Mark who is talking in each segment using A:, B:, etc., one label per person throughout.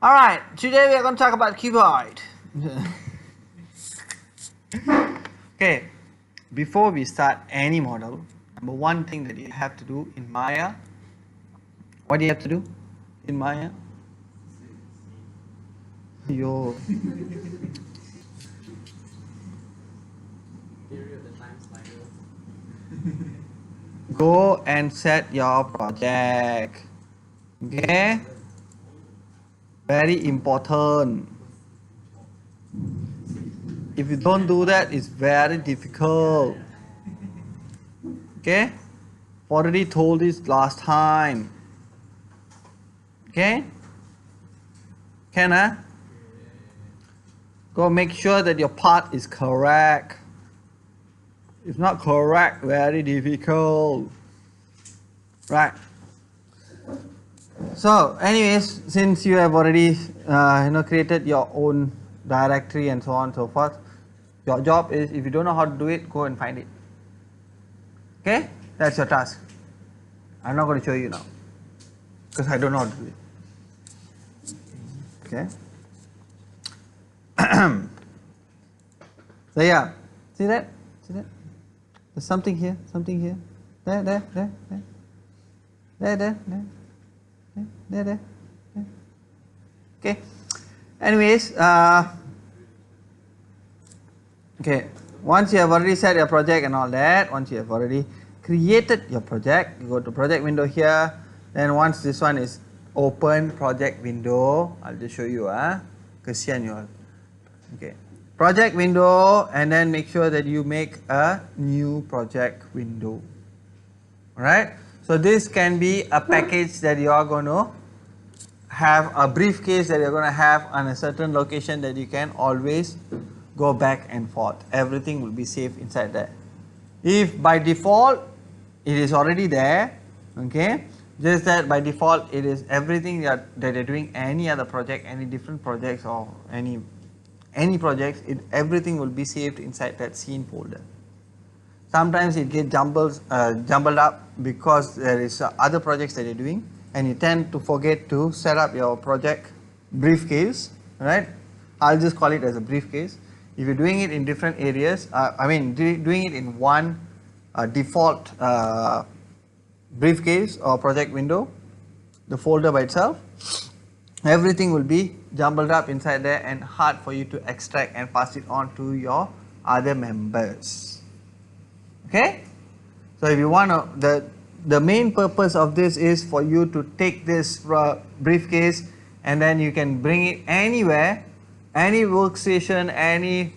A: Alright, today we are going to talk about cuboid. Okay, before we start any model, number one thing that you have to do in Maya, what do you have to do in Maya? Yo. Go and set your project. Okay? Very important. If you don't do that, it's very difficult. Okay? Already told this last time. Okay? Can I? Go make sure that your part is correct. If not correct, very difficult. Right. So, anyways, since you have already created your own directory and so on and so forth, your job is, if you don't know how to do it, go and find it. Okay? That's your task. I'm not going to show you now because I don't know how to do it. Okay? So yeah, see that? See that? There's something here, something here. There. Okay. Anyways, okay. Once you have already set your project and all that, once you have already created your project, you go to project window here. Then once this one is open, project window, I'll just show you. Kesian you all. Okay. Project window, and then make sure that you make a new project window. Alright. So this can be a package that you are going to have, a briefcase that you are going to have on a certain location that you can always go back and forth. Everything will be saved inside there. If by default it is already there, okay, just that by default it is everything that you're doing, any other project, any different projects or any projects, everything will be saved inside that scene folder. Sometimes it gets jumbled up because there is other projects that you're doing, and you tend to forget to set up your project briefcase, right? I'll just call it as a briefcase. If you're doing it in different areas, doing it in one default briefcase or project window, the folder by itself, everything will be jumbled up inside there and hard for you to extract and pass it on to your other members. Okay? So if you want to, the main purpose of this is for you to take this briefcase and then you can bring it anywhere, any workstation, any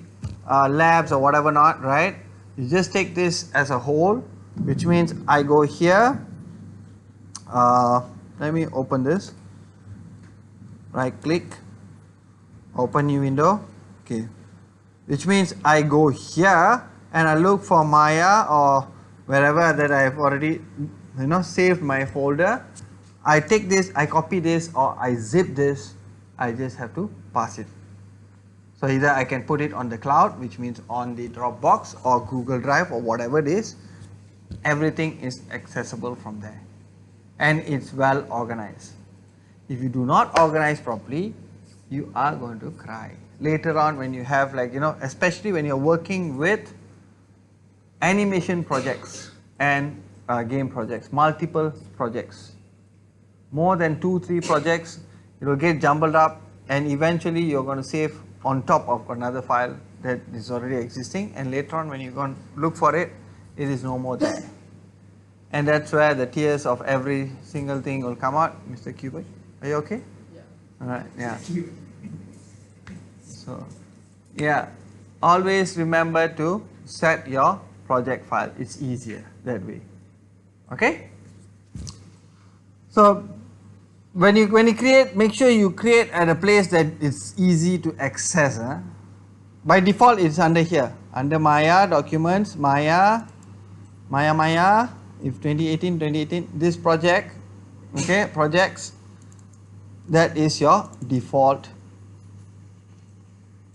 A: labs or whatever not, right? You just take this as a whole, which means I go here, let me open this, right click, open new window, okay, which means I go here and I look for Maya or wherever that I have already saved my folder. I take this, I copy this, or I zip this. I just have to pass it. So either I can put it on the cloud, which means on the Dropbox or Google Drive or whatever it is. Everything is accessible from there and it's well organized. If you do not organize properly, you are going to cry later on when you have, like, especially when you're working with animation projects and game projects, multiple projects, more than 2-3 projects, it will get jumbled up and eventually you're going to save on top of another file that is already existing, and later on when you go and look for it, it is no more there. And that's where the tears of every single thing will come out. Mr. Cuboid, are you okay?
B: Yeah.
A: Alright, yeah. So, yeah, always remember to set your project file. It's easier that way. Okay? So, when you create, make sure you create at a place that is easy to access. By default, it's under here, under Maya documents, Maya. If 2018, this project, okay, projects. That is your default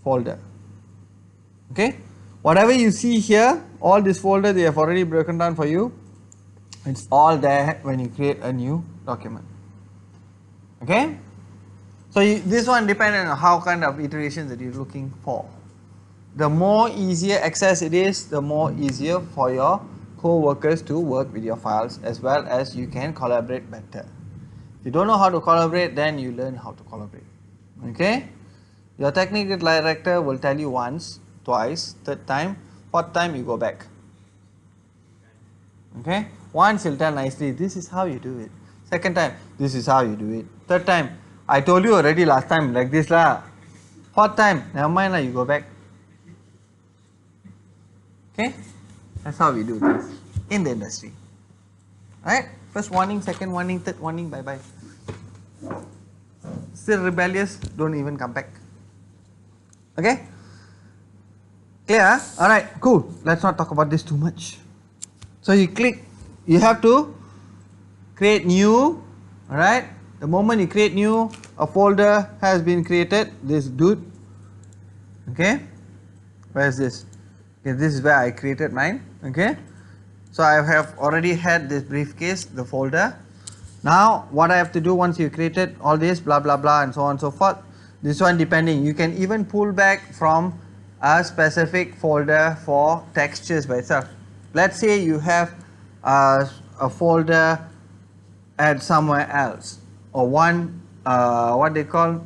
A: folder. Okay, whatever you see here, all this folder they have already broken down for you. It's all there when you create a new document. Okay, So this one depends on how kind of iterations that you're looking for. The more easier access it is, the more easier for your co-workers to work with your files, as well as you can collaborate better. If you don't know how to collaborate, then you learn how to collaborate. Okay? Your technical director will tell you once, twice, third time, fourth time you go back. Okay? Once he'll tell nicely, this is how you do it. Second time, this is how you do it. Third time, I told you already last time like this lah. Fourth time, never mind lah, you go back. Okay? That's how we do things in the industry. Alright? First warning, second warning, third warning, bye bye. Still rebellious, don't even come back. Okay? Clear? Alright, cool. Let's not talk about this too much. So you click, you have to create new. Alright? The moment you create new, a folder has been created. This dude. Okay? Where is this? Okay, this is where I created mine. Okay? So I have already had this briefcase, the folder. Now what I have to do once you created all this blah blah blah and so on and so forth, this one depending, you can even pull back from a specific folder for textures by itself. Let's say you have a folder at somewhere else, or one what they call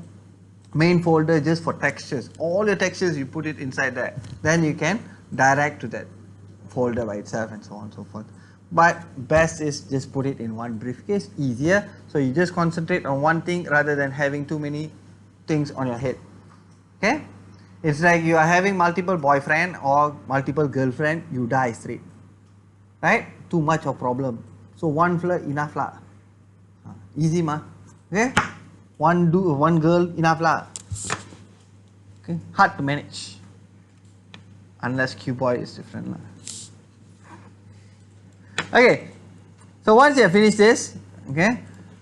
A: main folder just for textures. All your textures you put it inside there, then you can direct to that folder by itself and so on and so forth. But best is just put it in one briefcase, easier, so you just concentrate on one thing rather than having too many things on your head. Okay? It's like you are having multiple boyfriend or multiple girlfriend, you die straight. Right? Too much of problem. So one flirt enough lah. Easy ma. Okay? One girl enough lah. Okay? Hard to manage. Unless Q-boy is different lah. Okay, so once you have finished this, okay,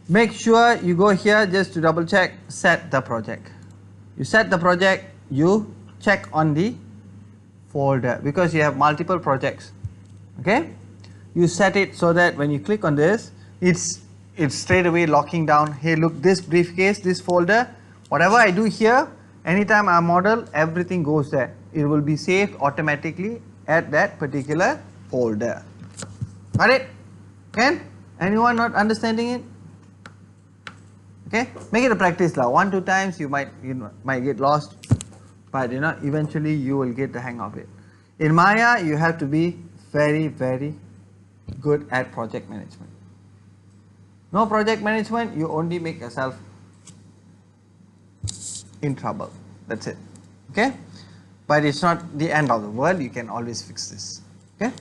A: make sure you go here just to double check, set the project. You set the project, you check on the folder because you have multiple projects. Okay, you set it so that when you click on this, it's straight away locking down. Hey, look, this briefcase, this folder, whatever I do here, anytime I model, everything goes there. It will be saved automatically at that particular folder. Got it? Can? Anyone not understanding it? Okay, make it a practice lah. 1-2 times you might get lost, but eventually you will get the hang of it. In Maya, you have to be very good at project management. No project management, you only make yourself in trouble. That's it. Okay, but it's not the end of the world. You can always fix this. Okay.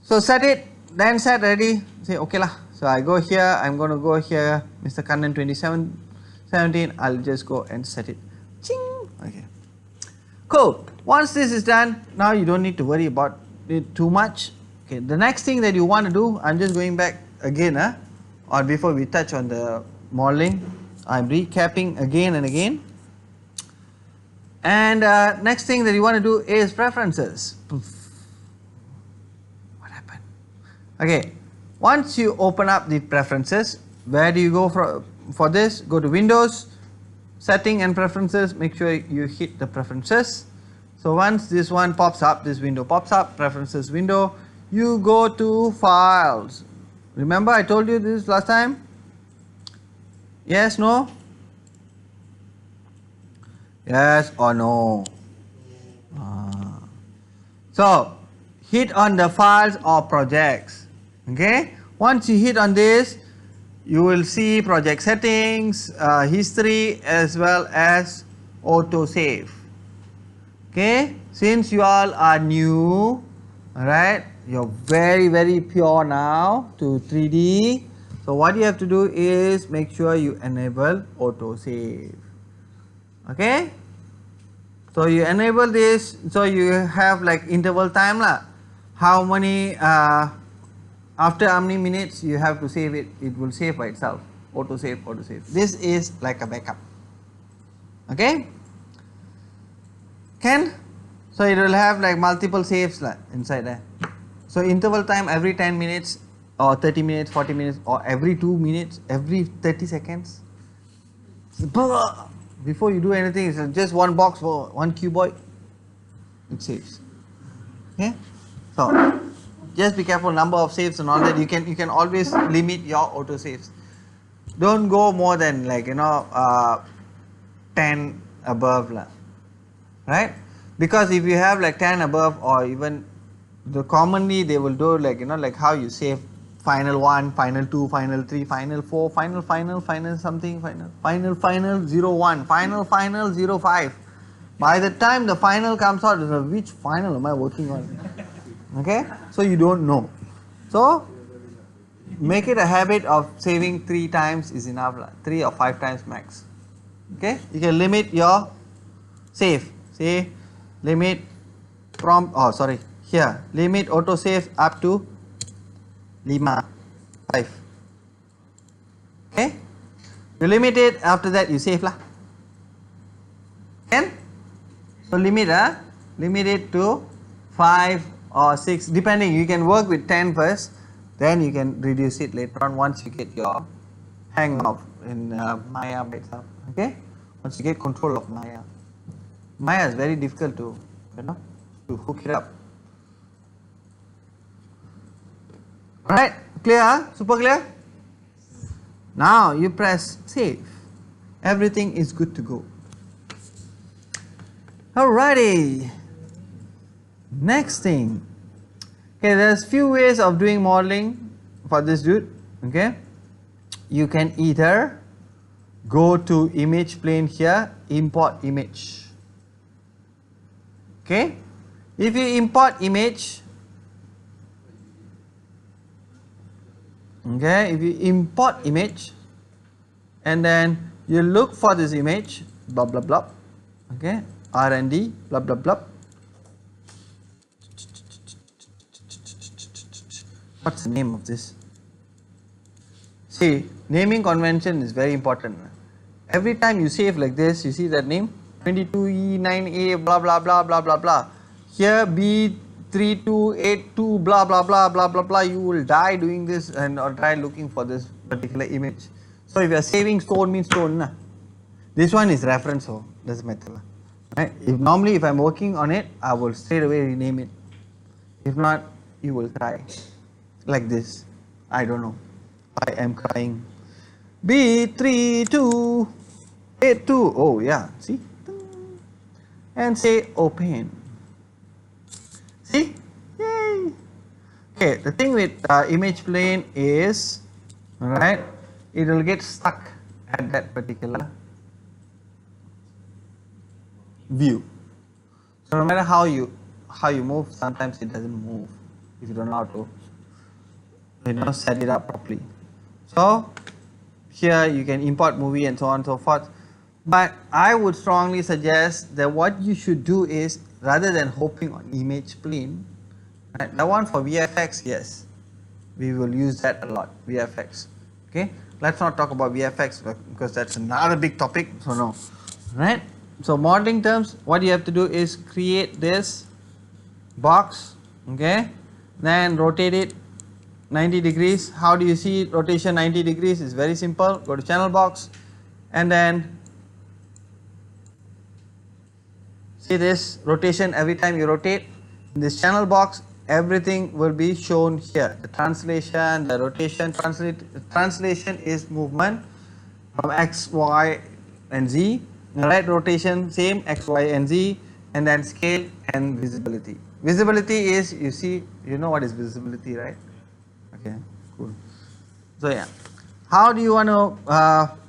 A: So set it, then set ready, say okay lah. So I go here, I'm going to go here, Mr. Kannan 2017, I'll just go and set it. Ching! Okay. Cool. Once this is done, now you don't need to worry about it too much. Okay, the next thing that you want to do, I'm just going back again, or before we touch on the modeling, I'm recapping again and again. And next thing that you want to do is preferences. Okay, once you open up the preferences, where do you go for this? Go to Windows, Setting and Preferences, make sure you hit the Preferences. So once this one pops up, this window pops up, Preferences window, you go to Files. Remember I told you this last time? Yes, no? Yes or no? So hit on the Files or Projects. Okay, once you hit on this, you will see project settings, history, as well as auto save. Okay, since you all are new, alright, you're very pure now to 3D. So what you have to do is make sure you enable auto save. Okay, so you enable this, so you have like interval time lah. How many after how many minutes you have to save it, it will save by itself. Auto save, auto save. This is like a backup. Okay? Can? So it will have like multiple saves inside there. So interval time every 10 minutes or 30 minutes, 40 minutes, or every 2 minutes, every 30 seconds. Before you do anything, it's just one box for one cuboid, it saves. Okay, so just be careful number of saves and all that. You can always limit your auto saves. Don't go more than like 10 above lah, right? Because if you have like 10 above, or even commonly they will do like like how you save final 1, final 2, final 3, final 4, final something, final 01, final 05. By the time the final comes out, which final am I working on? Okay, so you don't know. So make it a habit of saving 3 times is enough, 3 or 5 times max. Okay, you can limit your save. Say limit from here limit auto save up to 5. Okay, you limit it, after that you save lah. Can? So limit it to 5 or 6 depending. You can work with 10 first, then you can reduce it later on once you get your hang of in Maya by itself. Okay, once you get control of Maya. Maya is very difficult to to hook it up. Alright, clear? Super clear? Now you press save. Everything is good to go. Alrighty. Next thing. Okay, there's few ways of doing modeling for this dude. Okay, you can either go to image plane here, import image. Okay, if you import image, okay, if you import image and then you look for this image, blah blah blah, okay, R&D, blah blah blah. What's the name of this? See, naming convention is very important. Every time you save like this, you see that name 22E9A blah blah blah blah blah blah. Here B3282 blah blah blah blah blah blah. You will die doing this and or try looking for this particular image. So if you are saving stone means stone, nah. This one is reference, so doesn't matter. Right? Normally if I am working on it, I will straight away rename it. If not, you will cry. Like this, I don't know, I am crying. B3282, oh yeah, see, and say open. See, yay. Okay, the thing with image plane is, alright, it will get stuck at that particular view. So no matter how you move, sometimes it doesn't move if you don't know how to set it up properly. So here you can import movie and so on and so forth, but I would strongly suggest that what you should do is, rather than hoping on image plane, right, that one for VFX, yes, we will use that a lot, VFX. Okay, let's not talk about VFX because that's another big topic, so no. Right, so modeling terms, what you have to do is create this box, okay, then rotate it 90 degrees. How do you see rotation 90 degrees? It's very simple. Go to channel box and then see this rotation. Every time you rotate in this channel box, everything will be shown here. The translation, the rotation, translation is movement from X, Y and Z. Right, rotation same X, Y and Z, and then scale and visibility. Visibility is, you know what is visibility, right? Okay, cool. So yeah, how do you want to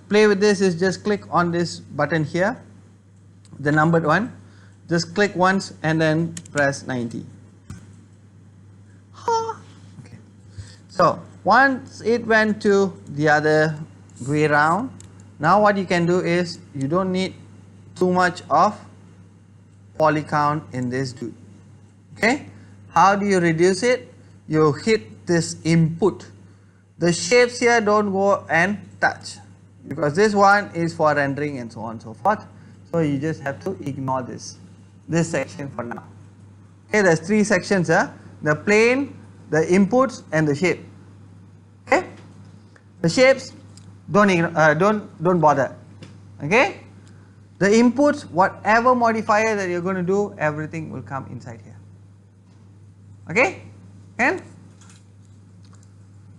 A: play with this is just click on this button here, the numbered one, just click once and then press 90. Okay, so once it went to the other way round, now what you can do is, you don't need too much of poly count in this dude. Okay, how do you reduce it? You hit this input. The shapes here don't go and touch because this one is for rendering and so on and so forth. So you just have to ignore this section for now. Okay, there's 3 sections here: the plane, the inputs, and the shape. Okay, the shapes don't bother. Okay? The inputs, whatever modifier that you're going to do, everything will come inside here. Okay? Can?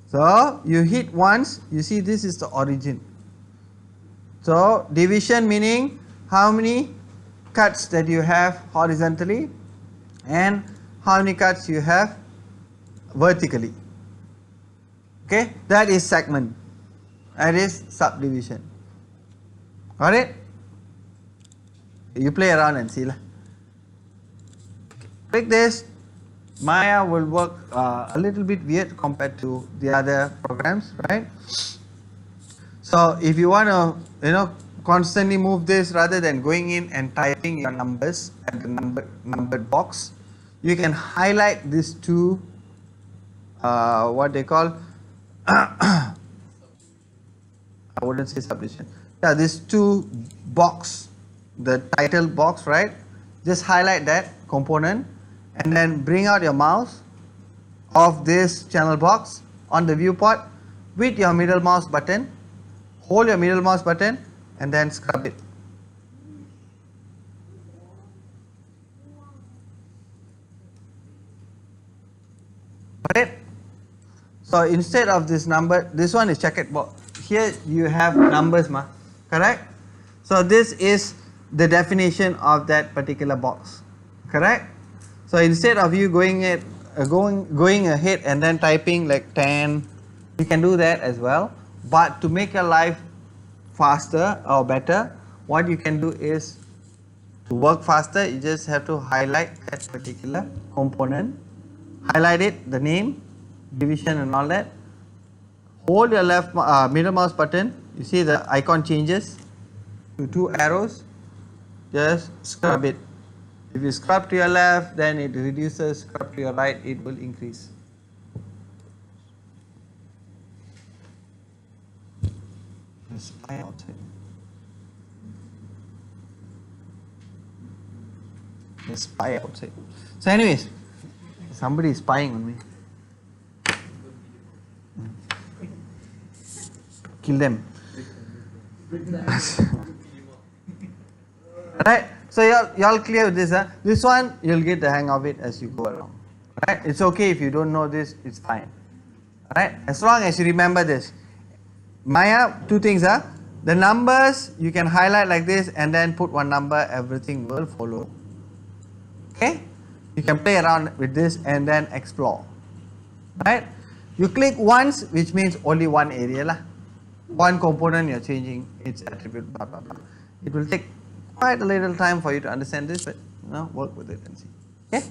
A: So you hit once, you see this is the origin. So division meaning how many cuts that you have horizontally and how many cuts you have vertically. Okay, that is segment, that is subdivision. Got it? You play around and see lah. Like this, Maya will work a little bit weird compared to the other programs, right? So if you want to, constantly move this rather than going in and typing your numbers at the numbered box, you can highlight these two, what they call, I wouldn't say subdivision. Yeah, these two box, the title box, right? Just highlight that component and then bring out your mouse of this channel box on the viewport with your middle mouse button. Hold your middle mouse button and then scrub it. Got it? So instead of this number, this one is checkered box. Here you have numbers, correct? So this is the definition of that particular box, correct? So instead of you going ahead and then typing like 10, you can do that as well. But to make your life faster or better, what you can do is to work faster, you just have to highlight that particular component, highlight it, the name, division and all that. Hold your left middle mouse button, you see the icon changes to two arrows, just scrub it. If you scrub to your left, then it reduces, scrub to your right, it will increase. Spy outside. Spy outside. So anyways, somebody is spying on me. Kill them. Right? So y'all clear with this, huh? This one you'll get the hang of it as you go along. Right? It's okay if you don't know this, it's fine. Right? As long as you remember this. Maya, two things, huh? The numbers you can highlight like this and then put one number, everything will follow. Okay? You can play around with this and then explore. Right? You click once, which means only one area lah. One component you're changing its attribute, blah blah blah. It will take quite a little time for you to understand this, but work with it and see. Okay?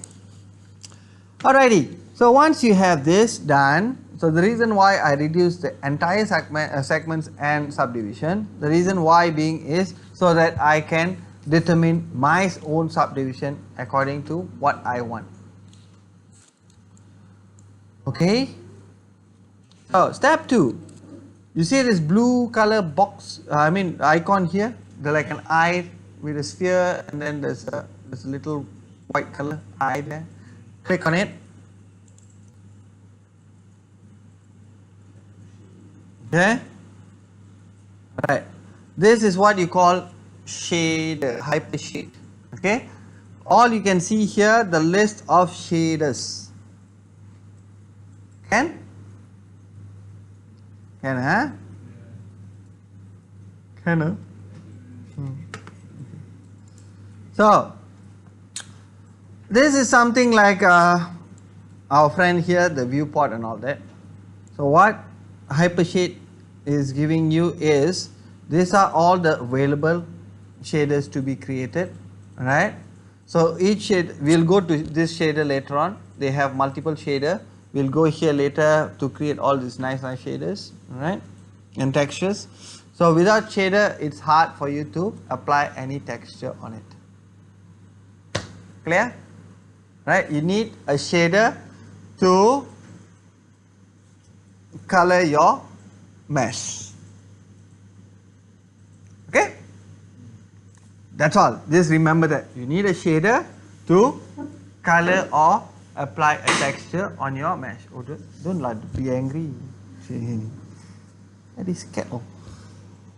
A: Alrighty. So once you have this done, so the reason why I reduced the entire segments and subdivision, the reason why being is so that I can determine my own subdivision according to what I want. Okay? So step 2. You see this blue color box, icon here, there's like an eye with a sphere and then there's a little white color eye there. Click on it. Okay? Alright. This is what you call shader, hypershade. Okay? All you can see here, the list of shaders. Can, huh? Can, huh? So, this is something like our friend here, the viewport and all that. So what Hypershade is giving you is, these are all the available shaders to be created, right? So each shade, we'll go to this shader later on, they have multiple shader. We'll go here later to create all these nice shaders, right, and textures. So without shader, it's hard for you to apply any texture on it. Clear? Right? You need a shader to color your mesh. Okay? That's all. Just remember that you need a shader to color or apply a texture on your mesh. Oh, don't be angry. That is scared.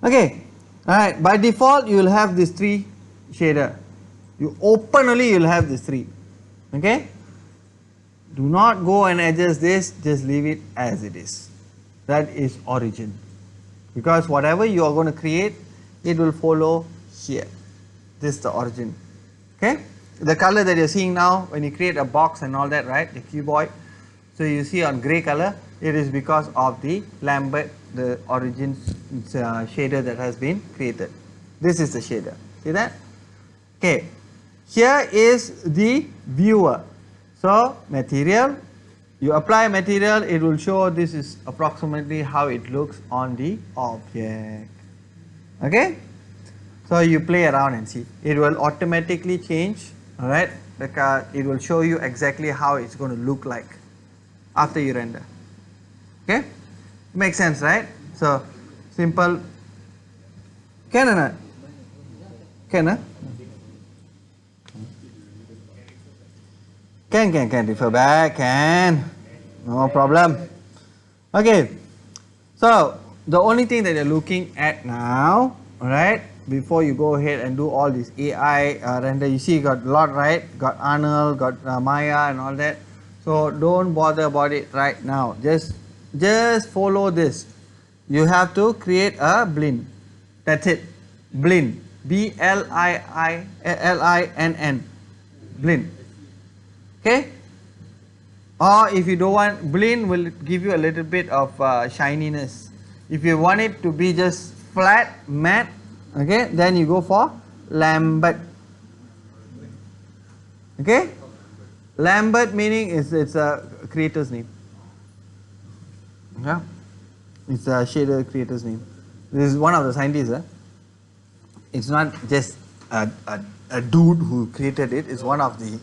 A: Okay. Alright, by default you will have these three shader. You open only, you will have these three. Okay? Do not go and adjust this, just leave it as it is. That is origin. Because whatever you are going to create, it will follow here. This is the origin. Okay? The color that you are seeing now, when you create a box and all that, right? The cuboid. So you see on grey color, it is because of the Lambert, the origin shader that has been created. This is the shader. See that? Okay. Here is the viewer. So material, you apply material, it will show this is approximately how it looks on the object. Okay? So you play around and see. It will automatically change, alright? Because it will show you exactly how it's going to look like after you render. Okay? Makes sense, right? So simple. Can or not? Can, huh? Can refer back, can. No problem. Okay. So the only thing that you're looking at now, alright, before you go ahead and do all this AI render, you see you got a lot, right? Got Arnold, got Maya and all that. So don't bother about it right now. Just follow this. You have to create a blinn. That's it. Blinn. B-L-I-N-N. Blinn. Okay? Or if you don't want, blinn will give you a little bit of shininess. If you want it to be just flat, matte, okay, then you go for Lambert. Okay? Lambert meaning it's a creator's name. Yeah? It's a shader creator's name. This is one of the scientists. It's not just a dude who created it, it's one of the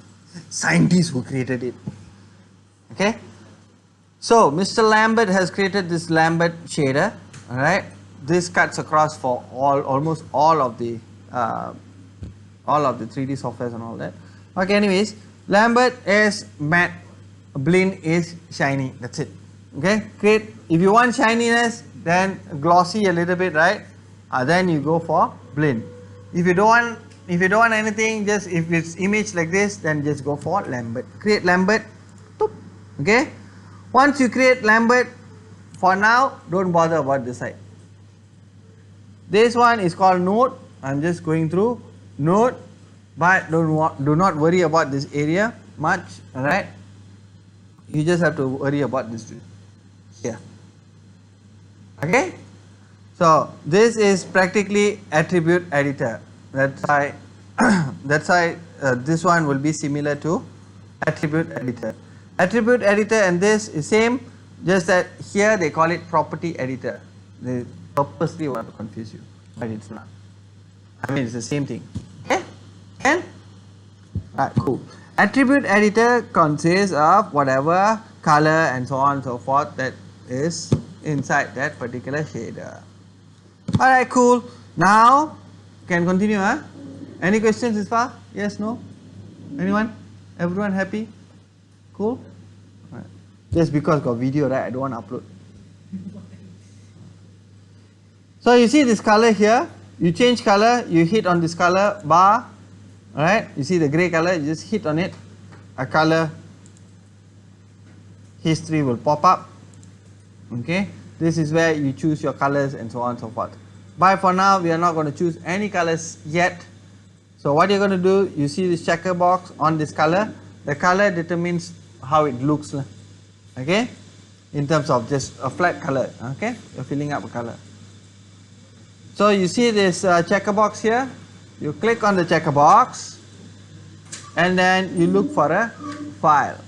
A: scientists who created it. Okay? So Mr. Lambert has created this Lambert shader. Alright? This cuts across for almost all of the 3D softwares and all that. Okay, anyways, Lambert is matte, blinn is shiny. That's it. Okay, create. If you want shininess, then glossy a little bit, right? Then you go for blinn. If you don't want anything, just if it's image like this, then just go for Lambert. Create Lambert. Okay. Once you create Lambert, for now, don't bother about this side. This one is called node. I'm just going through node, but do not worry about this area much. All right. You just have to worry about this here. Okay. So this is practically attribute editor. That's why this one will be similar to attribute editor. Attribute editor and this is same, just that here they call it property editor. They purposely want to confuse you, but it's not. I mean, it's the same thing. Okay? And alright, cool. Attribute editor consists of whatever color and so on and so forth that is inside that particular shader. Alright, cool. Now can continue, huh? Any questions this far? Yes, no? Anyone? Everyone happy? Cool? Right. Just because got video, right? I don't want to upload. So you see this color here, you change color, you hit on this color bar, alright? You see the grey color, you just hit on it, a color history will pop up. Okay? This is where you choose your colors and so on and so forth. But for now, we are not going to choose any colors yet. So what you're going to do, you see this checker box on this color. The color determines how it looks. Okay? In terms of just a flat color. Okay? You're filling up a color. So you see this checker box here. You click on the checker box. And then you look for a file.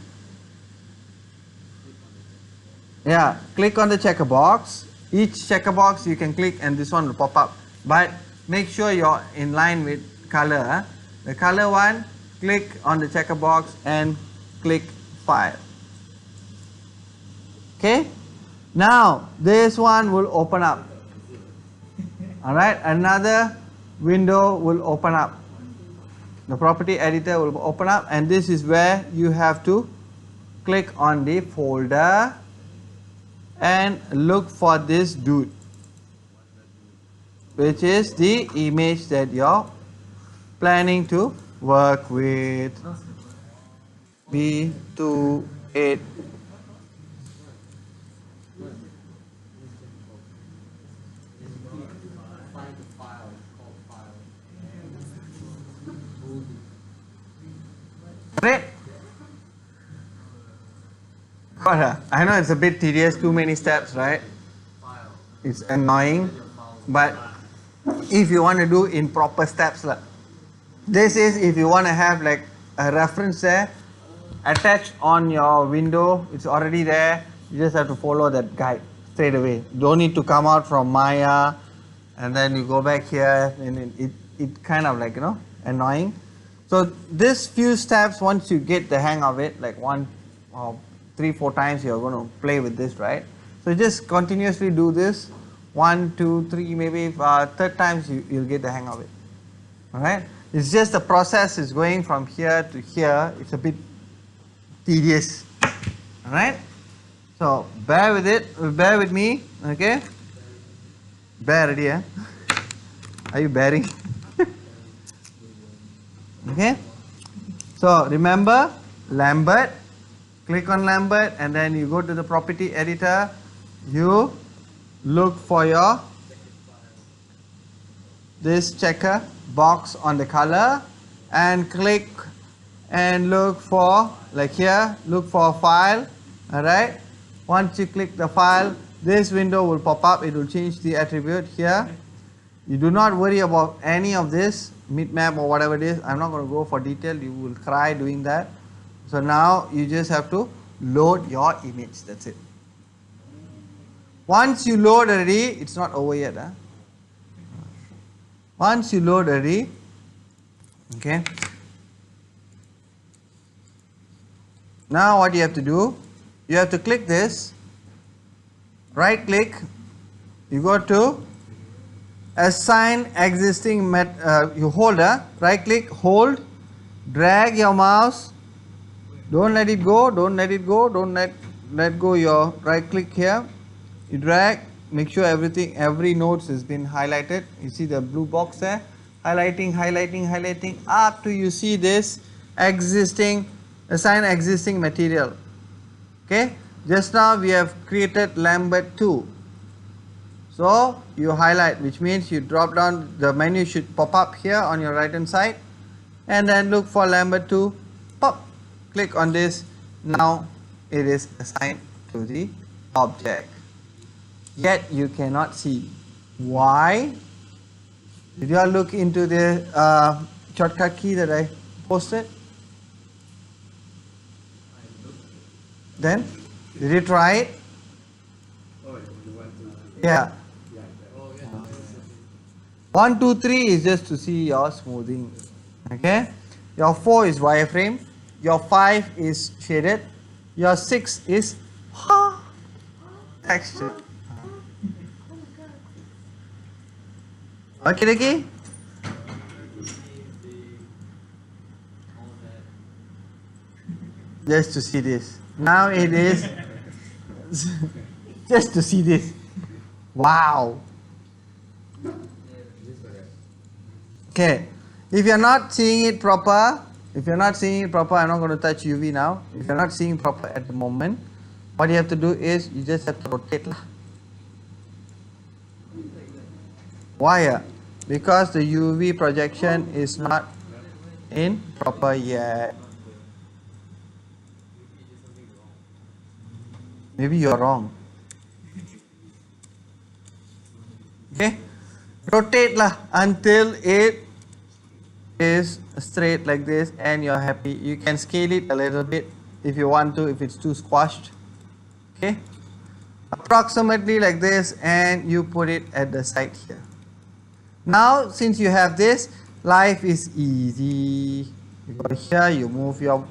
A: Yeah, click on the checker box. Each checker box you can click and this one will pop up. But make sure you're in line with color. The color one, click on the checker box and click file. Okay. Now this one will open up. Alright, another window will open up. The property editor will open up and this is where you have to click on the folder and look for this dude. which is the image that you're planning to work with. B28. Great. I know it's a bit tedious, too many steps, right? It's annoying, but if you want to do in proper steps, this is if you want to have like a reference there attached on your window, it's already there. You just have to follow that guide straight away. Don't need to come out from Maya and then you go back here, and it kind of like, annoying. So this few steps, once you get the hang of it, like 1 or 3-4 times you're going to play with this, right? So just continuously do this 1, 2, 3, maybe third times you'll get the hang of it. All right? It's just the process is going from here to here. It's a bit tedious. All right? So bear with it. Bear with me. Okay? Bear ready, eh? Are you bearing? Okay? So remember Lambert. Click on Lambert and then you go to the property editor. You look for your this checker box on the color and click and look for, like here, look for a file. Alright, once you click the file, this window will pop up. It will change the attribute here. You do not worry about any of this map or whatever it is. I'm not going to go for detail. You will cry doing that. So now you just have to load your image. That's it. Once you load already, it's not over yet. Huh? Once you load already, okay. Now what you have to do, you have to click this, right click, you go to assign existing you hold, right click, hold, drag your mouse, don't let it go, don't let it go, don't let go your right click here, you drag, make sure every node has been highlighted. You see the blue box there, highlighting, highlighting, highlighting up to you see this existing, assign existing material. Okay, just now we have created Lambert 2. So you highlight, which means you drop down, the menu should pop up here on your right hand side and then look for Lambert 2, pop, click on this. Now it is assigned to the object. Yet you cannot see. Why? Did you all look into the shortcut key that I posted? Then, did you try it? Yeah. 1, 2, 3 is just to see your smoothing. Okay. Your 4 is wireframe. Your 5 is shaded. Your 6 is texture. Okay, okay. Just to see this. Now it is just to see this. Wow. Okay. If you're not seeing it proper, I'm not going to touch UV now. If you're not seeing proper at the moment, what you have to do is you just have to rotate. Why? Because the UV projection is not in proper yet. Maybe you're wrong. Okay, rotate until it is straight like this and you're happy. You can scale it a little bit if you want to, if it's too squashed. Okay, approximately like this, and you put it at the side here. Now since you have this, life is easy. You go here, you move your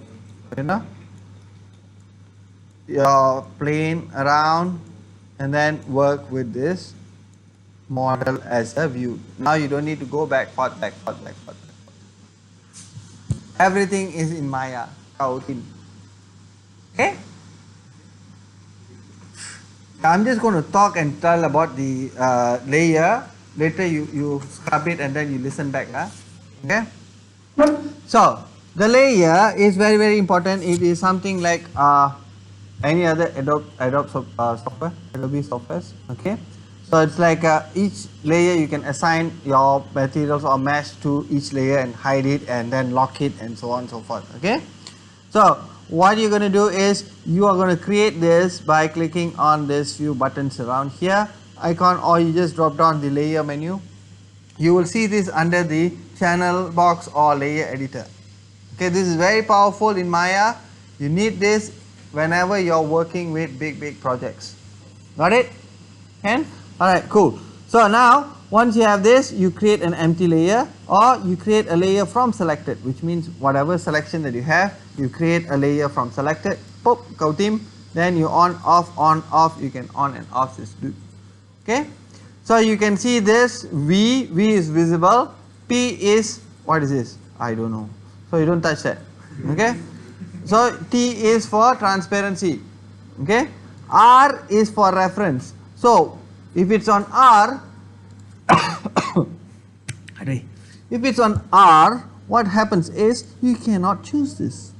A: your plane around and then work with this model as a view. Now you don't need to go back, forth. Everything is in Maya. Okay? I'm just going to talk and tell about the layer. later you scrub it and then you listen back. Okay. So the layer is very very important. It is something like any other Adobe software, Adobe softwares. Okay. So it's like each layer you can assign your materials or mesh to each layer and hide it and then lock it and so on and so forth. Okay. So what you're going to do is you are going to create this by clicking on this few buttons around here icon, or you just drop down the layer menu. You will see this under the channel box or layer editor. Okay, this is very powerful in Maya. You need this whenever you're working with big projects. Got it? And alright, cool. So now once you have this, you create an empty layer or you create a layer from selected, which means whatever selection that you have, you create a layer from selected. Pop, kau tim, then you on off, you can on and off this. Okay. So you can see this V is visible, P is, what is this? I don't know. So you don't touch that. Okay. So T is for transparency. Okay. R is for reference. So if it's on R, if it's on R, what happens is you cannot choose this.